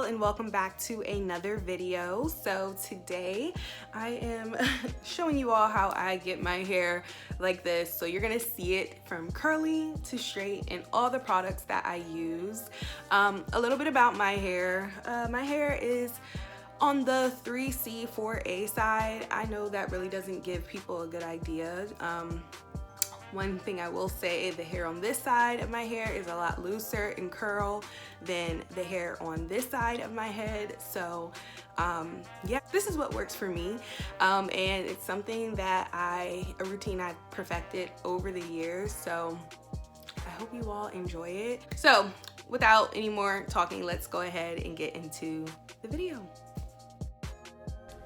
and welcome back to another video. So today I am showing you all how I get my hair like this. So you're gonna see it from curly to straight and all the products that I use. A little bit about my hair. My hair is on the 3C 4A side. I know that really doesn't give people a good idea. One thing I will say, the hair on this side of my hair is a lot looser in curl than the hair on this side of my head. So yeah, this is what works for me. And it's something that a routine I've perfected over the years. So I hope you all enjoy it. So without any more talking, let's go ahead and get into the video.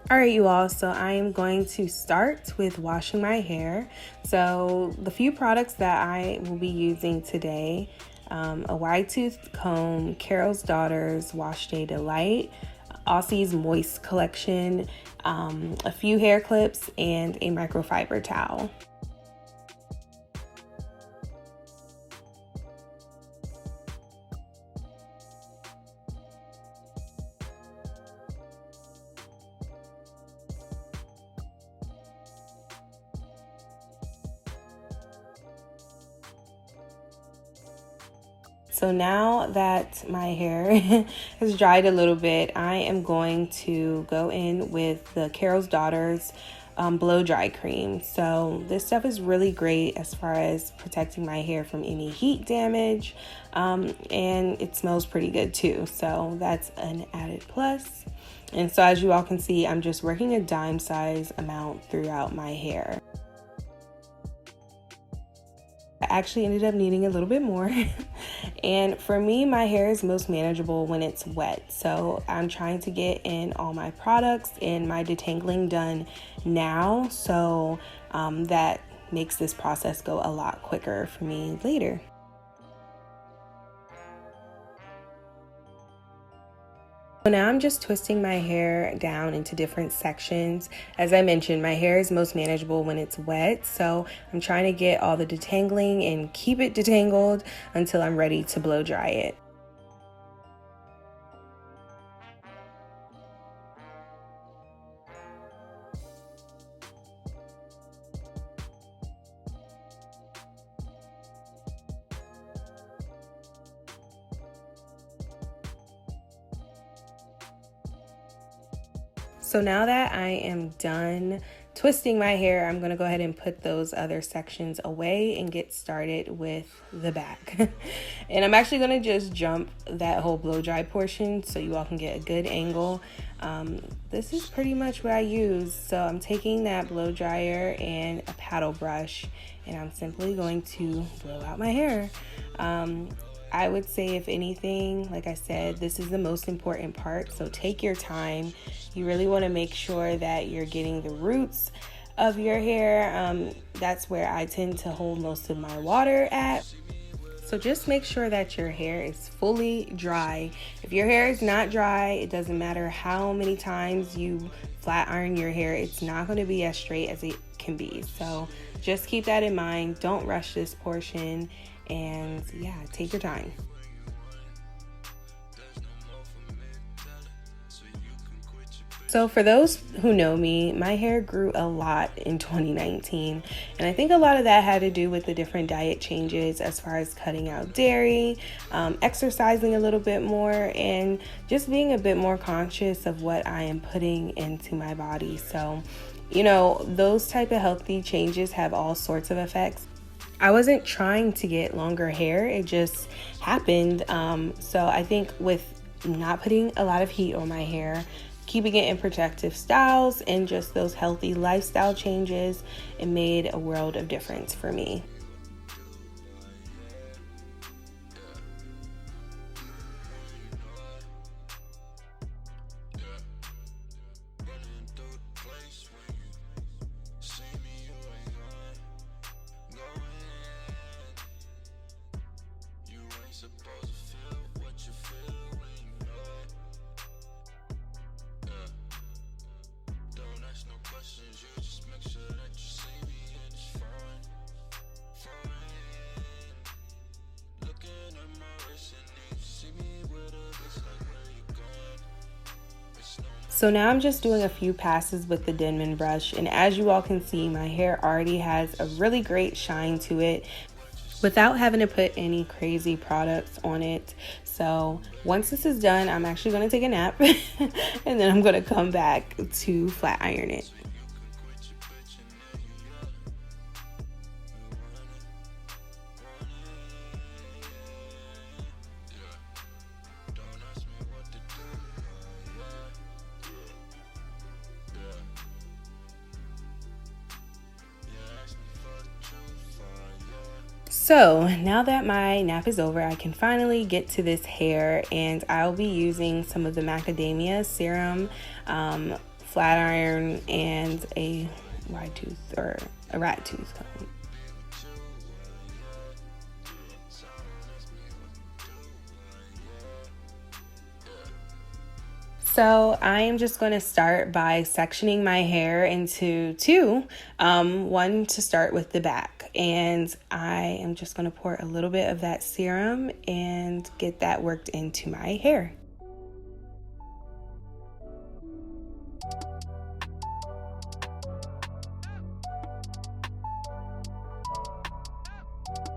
All right, you all, so I am going to start with washing my hair. So the few products that I will be using today, a wide tooth comb, Carol's Daughter's Wash Day Delight, Aussie's Moist Collection, a few hair clips, and a microfiber towel. So now that my hair has dried a little bit, I am going to go in with the Carol's Daughter's blow dry cream. So this stuff is really great as far as protecting my hair from any heat damage, and it smells pretty good too. So that's an added plus. And so as you all can see, I'm just working a dime size amount throughout my hair. I actually ended up needing a little bit more. And for me, my hair is most manageable when it's wet. So I'm trying to get in all my products and my detangling done now. So that makes this process go a lot quicker for me later. So now I'm just twisting my hair down into different sections. As I mentioned, my hair is most manageable when it's wet, so I'm trying to get all the detangling and keep it detangled until I'm ready to blow dry it. So now that I am done twisting my hair, I'm going to go ahead and put those other sections away and get started with the back. And I'm actually going to just jump that whole blow dry portion so you all can get a good angle. This is pretty much what I use. So I'm taking that blow dryer and a paddle brush, and I'm simply going to blow out my hair. I would say, if anything, like I said, this is the most important part. So take your time. You really want to make sure that you're getting the roots of your hair. That's where I tend to hold most of my water at. So just make sure that your hair is fully dry. If your hair is not dry, it doesn't matter how many times you flat iron your hair, it's not going to be as straight as it can be. So just keep that in mind. Don't rush this portion. And yeah, take your time. So for those who know me, my hair grew a lot in 2019. And I think a lot of that had to do with the different diet changes as far as cutting out dairy, exercising a little bit more, and just being a bit more conscious of what I am putting into my body. So, you know, those type of healthy changes have all sorts of effects. I wasn't trying to get longer hair, it just happened. So I think with not putting a lot of heat on my hair, keeping it in protective styles, and just those healthy lifestyle changes, it made a world of difference for me. So now I'm just doing a few passes with the Denman brush, and as you all can see, my hair already has a really great shine to it without having to put any crazy products on it. So once this is done, I'm actually going to take a nap and then I'm going to come back to flat iron it. So now that my nap is over, I can finally get to this hair, and I'll be using some of the Macadamia Serum, flat iron, and a wide tooth or a rat tooth comb. So I am just going to start by sectioning my hair into two, one to start with the back, and I am just going to pour a little bit of that serum and get that worked into my hair.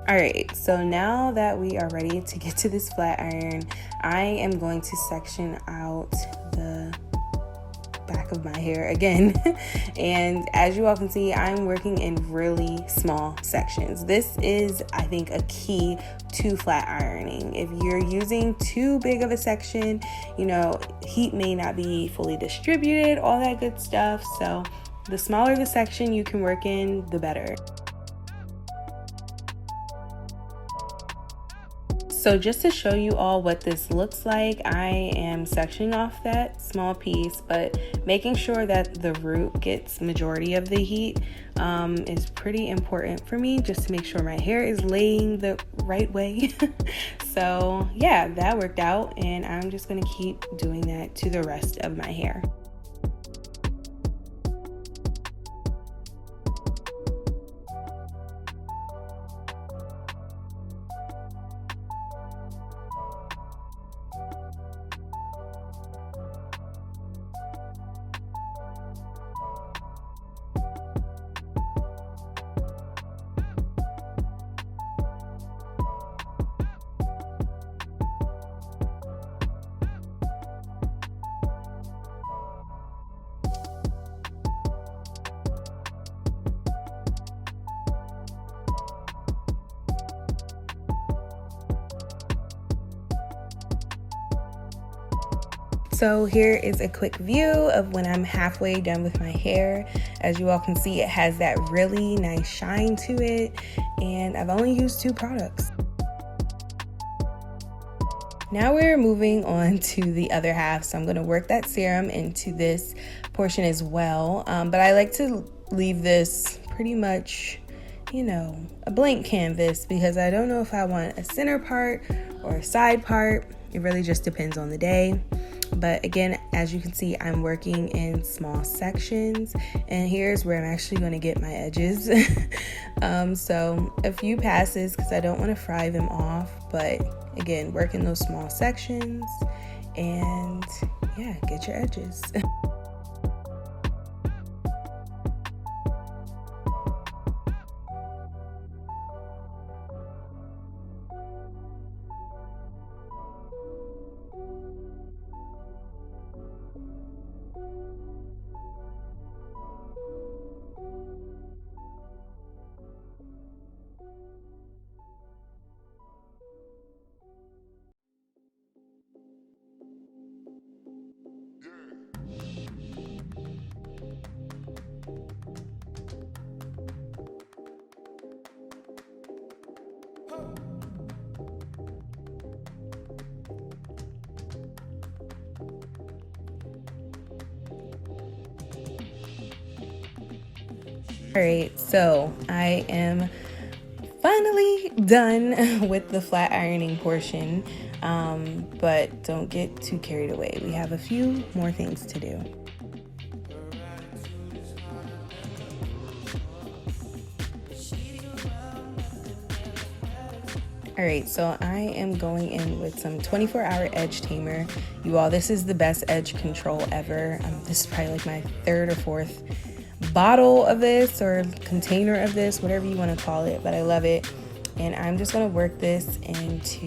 Alright, so now that we are ready to get to this flat iron, I am going to section out the back of my hair again. And as you all can see, I'm working in really small sections. This is, I think, a key to flat ironing. If you're using too big of a section, you know, heat may not be fully distributed, all that good stuff. So the smaller the section you can work in, the better. So just to show you all what this looks like, I am sectioning off that small piece, but making sure that the root gets majority of the heat is pretty important for me, just to make sure my hair is laying the right way. So yeah, that worked out, and I'm just gonna keep doing that to the rest of my hair. So here is a quick view of when I'm halfway done with my hair. As you all can see, it has that really nice shine to it, and I've only used 2 products. Now we're moving on to the other half, so I'm going to work that serum into this portion as well, but I like to leave this pretty much, you know, a blank canvas, because I don't know if I want a center part or a side part. It really just depends on the day. But again, as you can see, I'm working in small sections, and here's where I'm actually going to get my edges. So a few passes, because I don't want to fry them off, but again, work in those small sections, and yeah, get your edges. Alright, so I am finally done with the flat ironing portion, but don't get too carried away. We have a few more things to do. All right, so I am going in with some 24-hour edge tamer. You all, this is the best edge control ever. This is probably like my third or fourth bottle of this or container of this, whatever you want to call it, but I love it. And I'm just going to work this into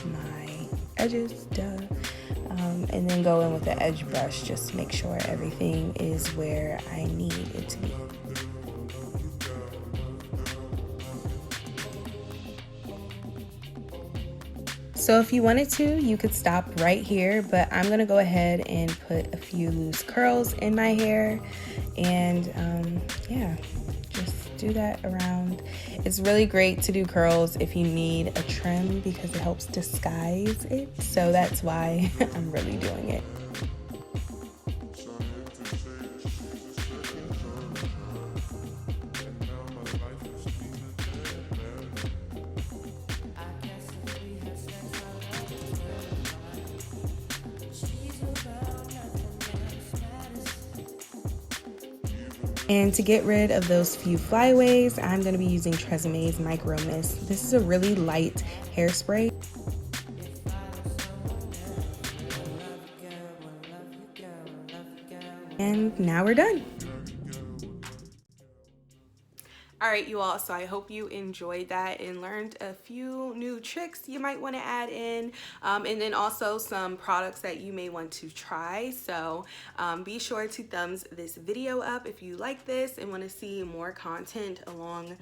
my edges, and then go in with the edge brush just to make sure everything is where I need it to be. So if you wanted to, you could stop right here, but I'm gonna go ahead and put a few loose curls in my hair, and yeah, just do that around. It's really great to do curls if you need a trim because it helps disguise it, so that's why I'm really doing it. And to get rid of those few flyaways, I'm going to be using TRESsemme's Micro Mist. This is a really light hairspray. And now we're done. All right, you all, so I hope you enjoyed that and learned a few new tricks you might want to add in, and then also some products that you may want to try. So be sure to thumbs this video up if you like this and want to see more content along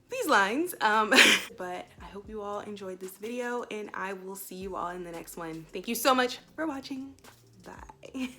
these lines. But I hope you all enjoyed this video, and I will see you all in the next one. Thank you so much for watching. Bye.